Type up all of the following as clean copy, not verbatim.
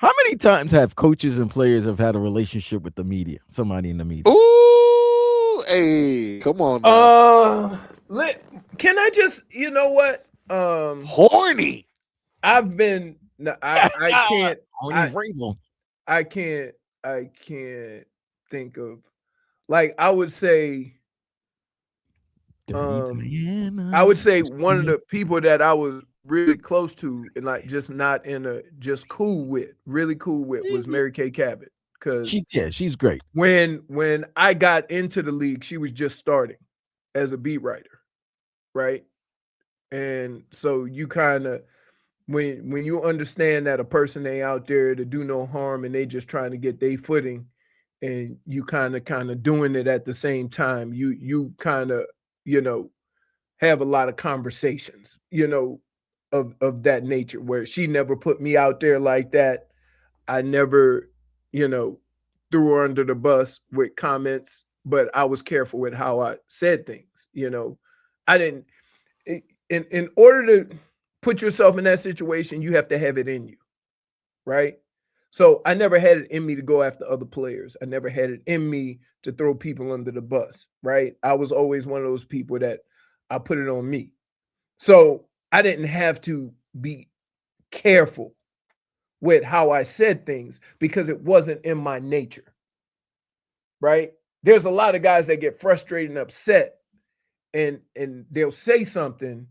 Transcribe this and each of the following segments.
How many times have coaches and players have had a relationship with the media? Somebody in the media. Ooh, hey, come on now. Uh, can I just, you know what? Horny. I've been, no, I can't, Only I, Vrabel. I can't, I can't think of, like, I would say, Dirty um, I Dianna. would say one of the people that I was really close to and like just not in a just cool with, really cool with was Mhm. Mary Kay Cabot. Cause She's great. when I got into the league, she was just starting as a beat writer, right? And so you kind of when you understand that a person ain't out there to do no harm and they just trying to get their footing, and you kind of doing it at the same time, you kind of you know have a lot of conversations, of that nature where she never put me out there like that. I never, you know, threw her under the bus with comments, but I was careful with how I said things. I didn't in order to put yourself in that situation, you have to have it in you, right? So I never had it in me to go after other players. I never had it in me to throw people under the bus, right? I was always one of those people that I put it on me. So I didn't have to be careful with how I said things because it wasn't in my nature, right? There's a lot of guys that get frustrated and upset and they'll say something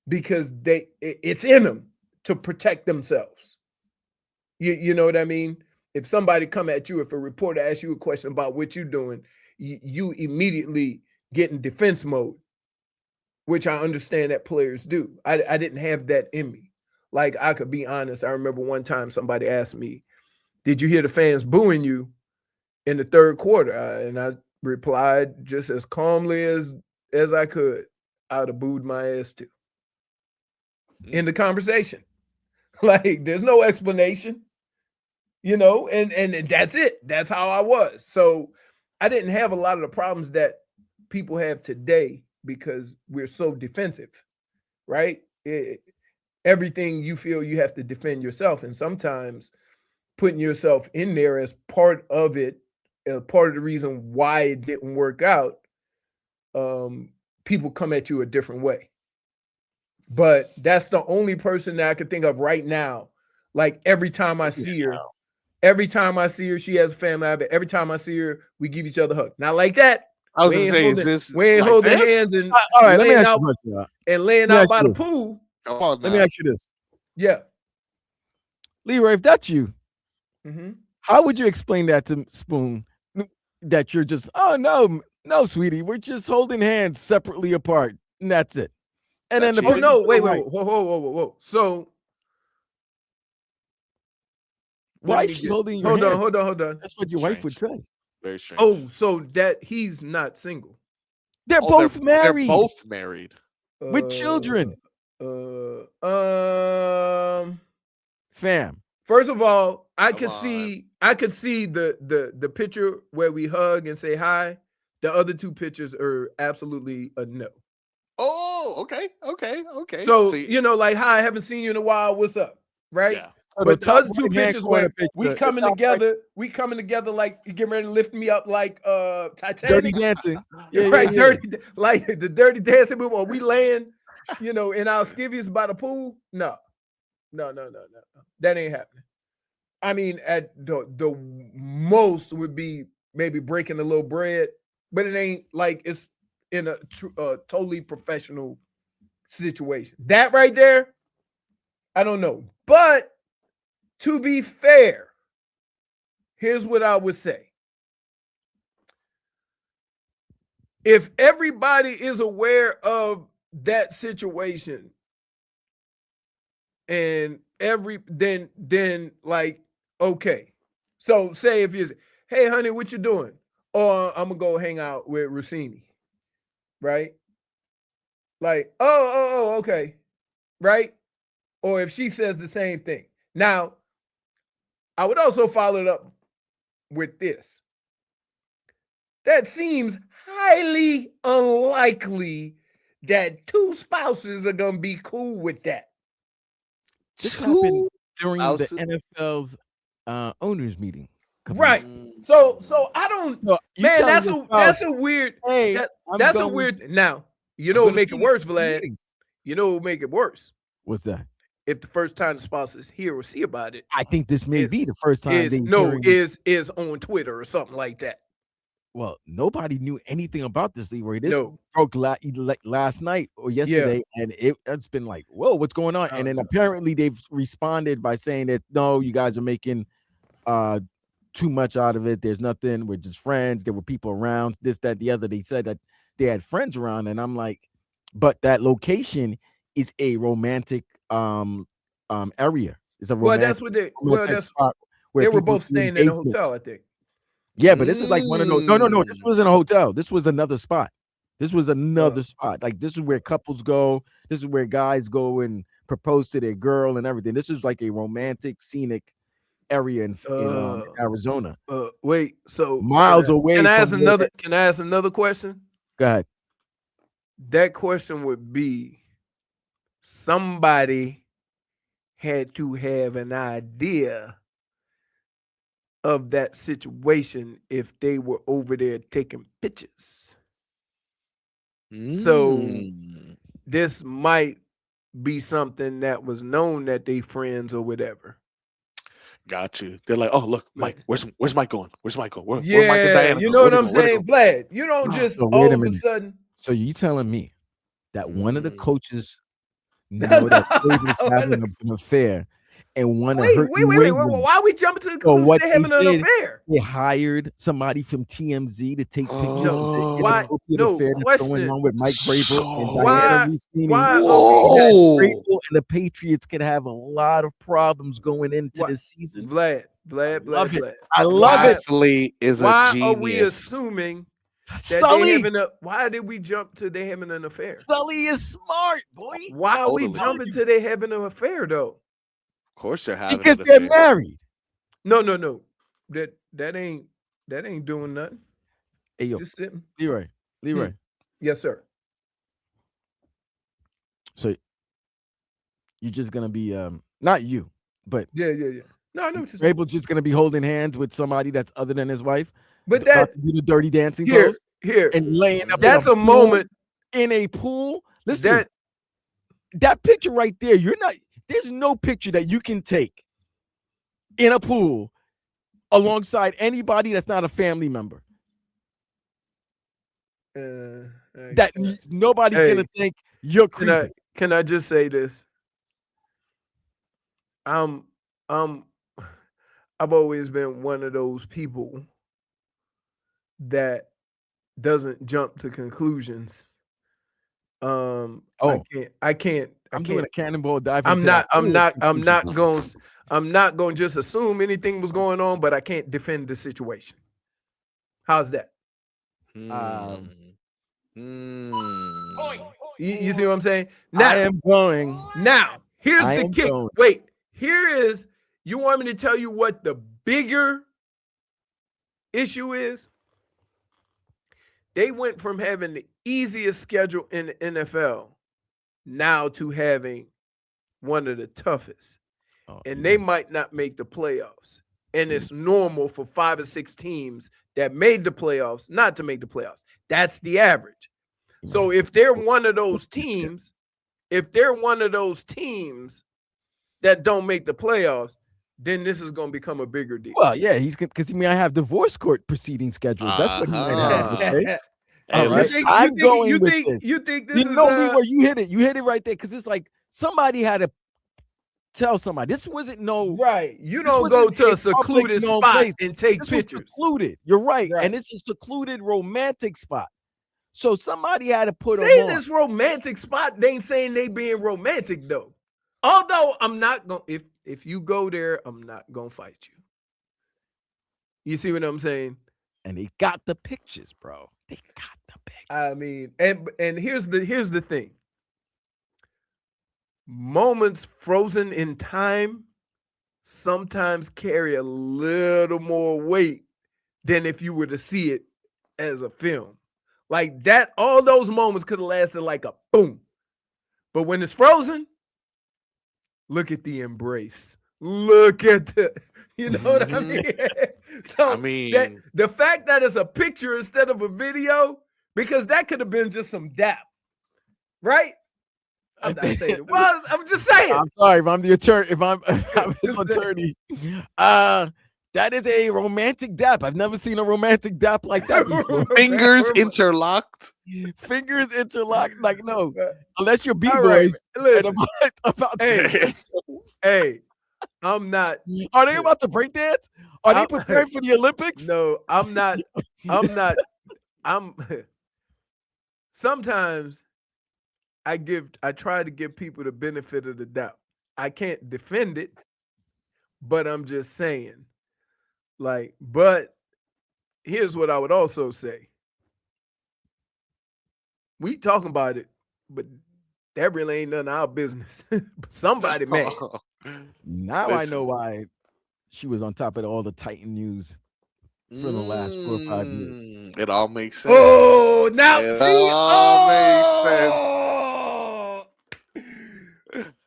because it's in them to protect themselves. You know what I mean? If somebody come at you, if a reporter asks you a question about what you're doing, you immediately get in defense mode, which I understand that players do. I didn't have that in me. Like I could be honest. I remember one time somebody asked me, "Did you hear the fans booing you in the third quarter?" And I replied just as calmly as I could, "I'd have booed my ass too." In the conversation, like there's no explanation, and that's it. That's how I was. So I didn't have a lot of the problems that people have today because we're so defensive, right? Everything you feel you have to defend yourself, and sometimes putting yourself in there as part of it, part of the reason why it didn't work out. People come at you a different way, but that's the only person that I could think of right now. Like every time I see her, she has a family. Every time I see her, we give each other a hug. Not like that. I was We gonna ain't say, is holding this we ain't like holding this? hands and All right, let me laying ask you out a question. and laying Let me out ask by you the this. pool. Come on Let me now. ask you this. Yeah. Leroy, if that's you, Mm-hmm. how would you explain that to Spoon? That you're just, oh no, no, sweetie, we're just holding hands separately apart, and that's it. And That then the Oh cheating? person no! to the Wait, wait, right, whoa, whoa, whoa, whoa, whoa. So let why is me she get. holding your Hold on, hands? hold on, hold on. That's what your wife would Strange. say. Very strange. Oh, so that he's not single. They're Oh, they're both they're married both married. with Uh, children, um. fam. First of all, I Come could on. see I could see the picture where we hug and say hi. The other two pictures are absolutely a no. Oh, okay, okay, okay. So, See, like hi, I haven't seen you in a while. What's up? Right? yeah. So the But the top other two right hand pictures corner where picture, the top right, we coming together like you getting ready to lift me up like Dirty Titanic, Dancing. Yeah, yeah, right? yeah. Like the dirty dancing move. Or we laying, in our skivvies by the pool. No, no, no, no, no, no. That ain't happening. I mean, at the most would be maybe breaking a little bread, but it ain't like it's in a totally professional situation. That right there, I don't know. But to be fair, here's what I would say. If everybody is aware of that situation and then like okay. So say if you say, "Hey honey, what you doing?" Or I'm gonna go hang out with Russini, right? Like, oh, okay, right? Or if she says the same thing. Now, I would also follow it up with this. That seems highly unlikely that two spouses are gonna be cool with that. This happened Two during I'll the s- NFL's owners meeting. a couple Right. weeks ago. So I don't. So you Man, telling your that's spouse, a weird. hey, That's a weird. Now you I'm know what gonna make see it you worse, at the Vlad. meetings. You know what would make it worse What's that? if the first time the spouses hear or see about it I think this may is be the first time is they no hearing this. is on Twitter or something like that. Well, nobody knew anything about this, Leroy. This No. broke last night or yesterday, and it's been like, whoa, what's going on? And then apparently they've responded by saying that no, you guys are making too much out of it. There's nothing. We're just friends. There were people around. This, that, the other. They said that they had friends around, and I'm like, but that location is a romantic area. It's a Well, romantic, that's what they. Well, romantic that's spot where they were people both do staying in a engagements. hotel, I think. Yeah, but this is like one of those. No. This wasn't a hotel. This was another spot. This was another spot. Like this is where couples go. This is where guys go and propose to their girl and everything. This is like a romantic, scenic area in Arizona. Wait, so Miles away. Can I ask from another? Can I ask another question? Go ahead. That question would be: somebody had to have an idea of that situation if they were over there taking pictures. So this might be something that was known that they friends or whatever. Got you. They're like, oh look, Mike. Where's Mike going? Where's Mike going? Where Mike and Yeah, Dianna you going? know Where what I'm they going? Where they saying, going? Vlad. You don't just So wait all a of a minute. sudden. So you telling me that one of the coaches know that Vrabel's having an affair and want to hurt Wait. you? Why are we jumping to the So conclusion what they're they having an did, affair? they hired somebody from TMZ to take pictures of the Why? inappropriate No affair that's going question. on with Mike Vrabel and So- Dianna Russini. Why are we? So that Whoa. Vrabel and the Patriots could have a lot of problems going into this season. Vlad. I love it. Wesley is a Why genius. are we assuming that they Sully, having a? Why did we jump to they having an affair? Sully is smart, boy. Why are we Totally. jumping to they having an affair though? Of course they're having Because an they're affair. married. No. That ain't doing nothing. Hey, yo, Just sitting. Leroy. Yes, sir. So you're just gonna be not you, but Yeah. No, I know what you're saying. Vrabel's just gonna be holding hands with somebody that's other than his wife, But about that to do the dirty dancing here, pose and laying up. that's in a moment. in a pool. Listen, that picture right there. There's no picture that you can take in a pool alongside anybody that's not a family member. That nobody's gonna think you're creepy. Can I just say this? I've always been one of those people that doesn't jump to conclusions. I can't. I'm doing a cannonball dive. I'm not going to just assume anything was going on, but I can't defend the situation. How's that? You see what I'm saying? Now, I am going. Now, here's I the am kick. going. Wait, you want me to tell you what the bigger issue is? They went from having the easiest schedule in the NFL now to having one of the toughest. And they might not make the playoffs. And it's normal for 5 or 6 teams that made the playoffs not to make the playoffs. That's the average. So if they're one of those teams, that don't make the playoffs, then this is going to become a bigger deal. Well, yeah, because I have divorce court proceedings scheduled. That's what he might have. Okay? I'm going with this. You think this is Leroy, you hit it. You hit it right there because it's like somebody had to tell somebody. This wasn't right. You don't go to a secluded spot and take pictures. Secluded. You're right. And it's a secluded romantic spot. So somebody had to put them on. This romantic spot. They ain't saying they being romantic though. Although I'm not going. If you go there, I'm not gonna fight you. You see what I'm saying? And they got the pictures, bro. They got the pictures. I mean, and here's the thing. Moments frozen in time sometimes carry a little more weight than if you were to see it as a film. Like that, all those moments could have lasted like a boom. But when it's frozen, look at the embrace. Look at the, you know what I mean? So I mean, the fact that it's a picture instead of a video, because that could have been just some dap, right? I'm not saying it was. I'm just saying. I'm sorry if I'm the attorney. If I'm his attorney, that is a romantic dap. I've never seen a romantic dap like that before. fingers interlocked. Fingers interlocked. Like no, unless you're All right, b-boys. listen. About Hey, I'm not. Are they about to break dance? Are they preparing for the Olympics? No, I'm not. I'm not. I'm. Sometimes I try to give people the benefit of the doubt. I can't defend it, but I'm just saying. Like, but here's what I would also say. We talking about it, but that really ain't none of our business. Somebody mad. Now I know why she was on top of all the Titan news for the last 4 or 5 years. It all makes sense. Oh, now it see, all makes sense.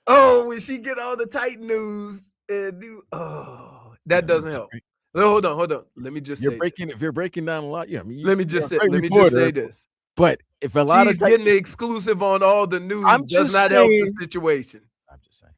Oh, when she get all the Titan news and that doesn't help. Hold on. Let me just say if you're breaking down a lot, yeah. I mean, let me just say this. But if a lot she's getting the exclusive on all the news, does not help the situation. I'm just saying.